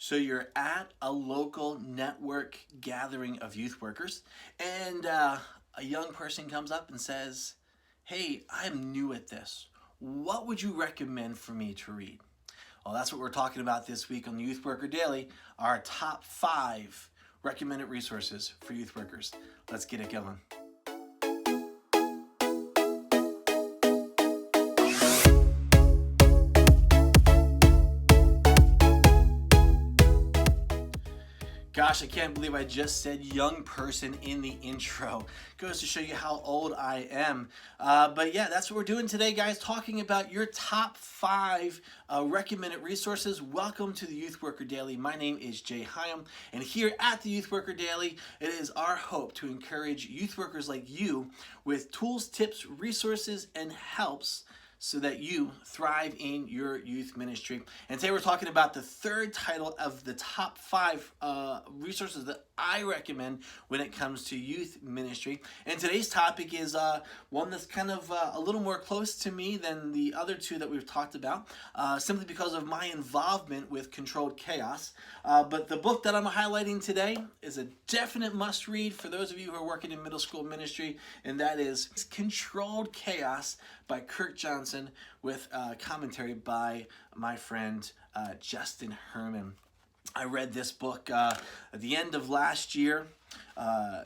So you're at a local network gathering of youth workers, and a young person comes up and says, "Hey, I'm new at this. What would you recommend for me to read?" Well, that's what we're talking about this week on the Youth Worker Daily, our top 5 recommended resources for youth workers. Let's get it going. Gosh, I can't believe I just said young person in the intro. Goes to show you how old I am. But yeah, that's what we're doing today, guys, talking about your top 5 recommended resources. Welcome to the Youth Worker Daily. My name is Jay Hyam, and here at the Youth Worker Daily, it is our hope to encourage youth workers like you with tools, tips, resources, and helps so that you thrive in your youth ministry. And today we're talking about the third title of the top 5 resources that I recommend when it comes to youth ministry. And today's topic is one that's kind of a little more close to me than the other 2 that we've talked about, simply because of my involvement with Controlled Chaos. But the book that I'm highlighting today is a definite must read for those of you who are working in middle school ministry, and that is Controlled Chaos by Kirk Johnson, with commentary by my friend Justin Herman. I read this book at the end of last year.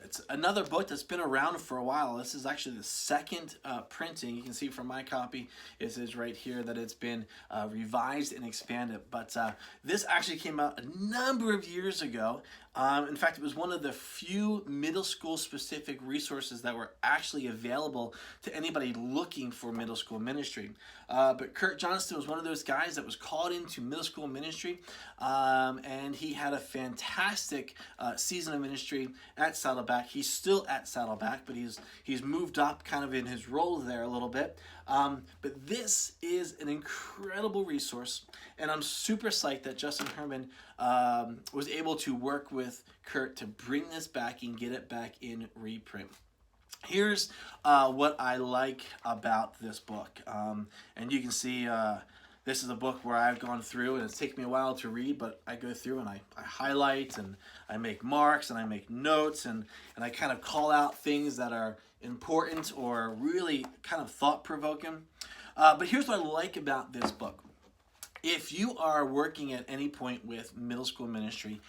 It's another book that's been around for a while. This is actually the second printing. You can see from my copy, it says right here that it's been revised and expanded. But this actually came out a number of years ago. In fact, it was one of the few middle school specific resources that were actually available to anybody looking for middle school ministry. But Kirk Johnson was one of those guys that was called into middle school ministry, and he had a fantastic season of ministry at Saddleback. He's still at Saddleback, but he's moved up kind of in his role there a little bit. But this is an incredible resource, and I'm super psyched that Justin Herman was able to work with Kurt to bring this back and get it back in reprint. Here's what I like about this book. And you can see this is a book where I've gone through, and it's taken me a while to read, but I go through and I highlight and I make marks and I make notes, and I kind of call out things that are important or really kind of thought-provoking. But here's what I like about this book. If you are working at any point with middle school ministry,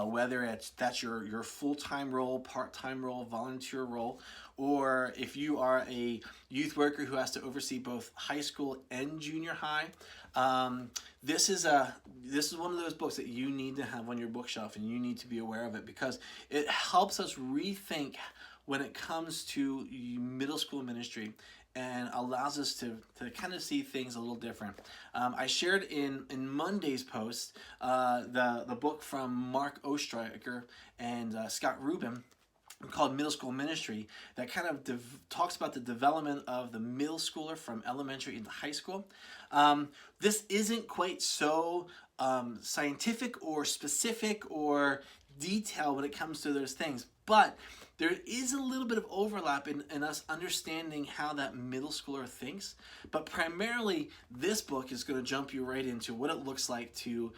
whether that's your full-time role, part-time role, volunteer role, or if you are a youth worker who has to oversee both high school and junior high, this is one of those books that you need to have on your bookshelf, and you need to be aware of it, because it helps us rethink when it comes to middle school ministry, and allows us to kind of see things a little different. I shared in Monday's post the book from Mark Ostreicher and Scott Rubin called Middle School Ministry, that kind of talks about the development of the middle schooler from elementary into high school. This isn't quite so scientific or specific or detailed when it comes to those things, but there is a little bit of overlap in us understanding how that middle schooler thinks. But primarily, this book is going to jump you right into what it looks like to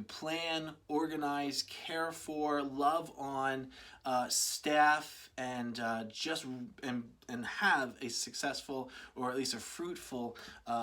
plan, organize, care for, love on staff, and and have a successful, or at least a fruitful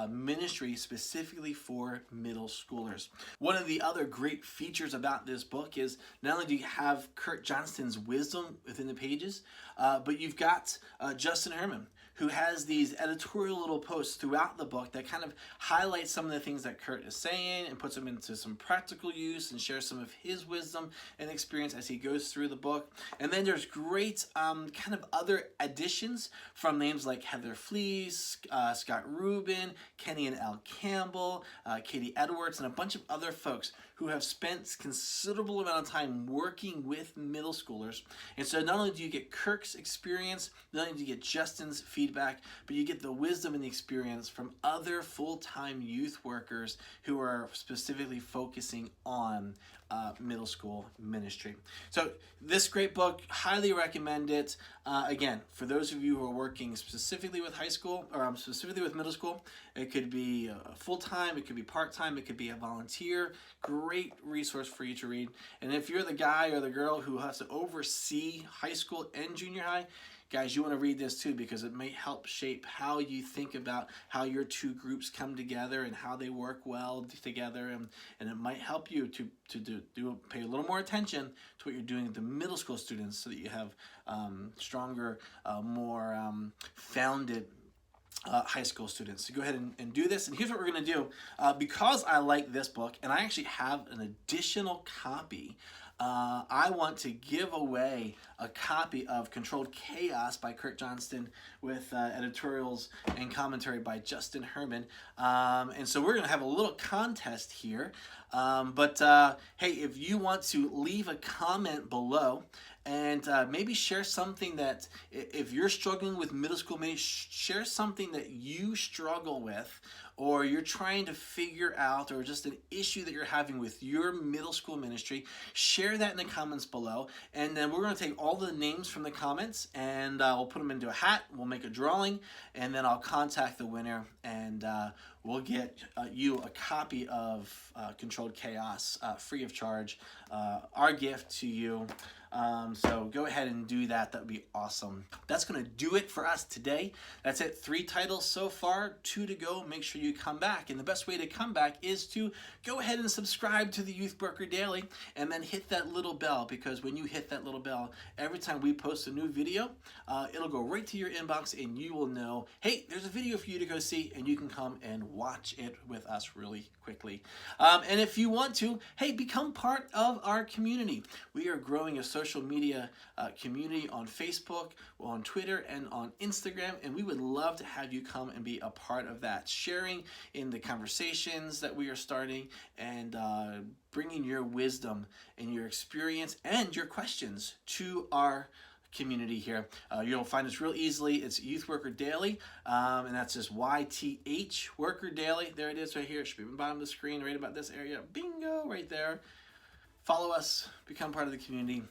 ministry specifically for middle schoolers. One of the other great features about this book is not only do you have Kurt Johnston's wisdom within the pages, but you've got Justin Herman, who has these editorial little posts throughout the book that kind of highlight some of the things that Kurt is saying and puts them into some practical use and shares some of his wisdom and experience as he goes through the book. And then there's great kind of other additions from names like Heather Fleece, Scott Rubin, Kenny and Al Campbell, Katie Edwards, and a bunch of other folks who have spent considerable amount of time working with middle schoolers. And so not only do you get Kirk's experience, not only do you get Justin's feedback, but you get the wisdom and the experience from other full-time youth workers who are specifically focusing on middle school ministry. So this great book, highly recommend it. Again, for those of you who who are working specifically with high school or specifically with middle school. It could be full-time, it could be part-time, it could be a volunteer. Great resource for you to read. And if you're the guy or the girl who has to oversee high school and junior high, guys, you want to read this too, because it may help shape how you think about how your two groups come together and how they work well together, and it might help you to pay a little more attention to what you're doing with the middle school students, so that you have stronger, more founded high school students. So go ahead and do this. And here's what we're going to do. Because I like this book, and I actually have an additional copy, I want to give away a copy of Controlled Chaos by Kurt Johnston with editorials and commentary by Justin Herman. And so we're going to have a little contest here. Hey, if you want to leave a comment below and maybe share something that, if you're struggling with middle school, maybe share something that you struggle with, or you're trying to figure out, or just an issue that you're having with your middle school ministry, share that in the comments below. And then we're going to take all the names from the comments, and we'll put them into a hat. We'll make a drawing, and then I'll contact the winner, and we'll get you a copy of Controlled Chaos free of charge, our gift to you. So go ahead and do that. That would be awesome. That's going to do it for us today. That's it. 3 titles so far, 2 to go. Make sure you come back. And the best way to come back is to go ahead and subscribe to the Youth Worker Daily, and then hit that little bell, because when you hit that little bell, every time we post a new video, it'll go right to your inbox, and you will know, hey, there's a video for you to go see, and you can come and watch it with us really quickly. And if you want to, hey, become part of our community. We are growing a social media community on Facebook, on Twitter, and on Instagram, and we would love to have you come and be a part of that, sharing in the conversations that we are starting, and bringing your wisdom and your experience and your questions to our community here. You'll find us real easily. It's Youth Worker Daily, and that's just YTH Worker Daily. There it is right here. It should be at the bottom of the screen, right about this area. Bingo, right there. Follow us, become part of the community.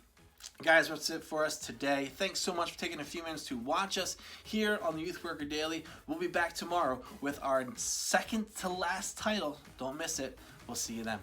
Guys, that's it for us today. Thanks so much for taking a few minutes to watch us here on the Youth Worker Daily. We'll be back tomorrow with our second to last title. Don't miss it. We'll see you then.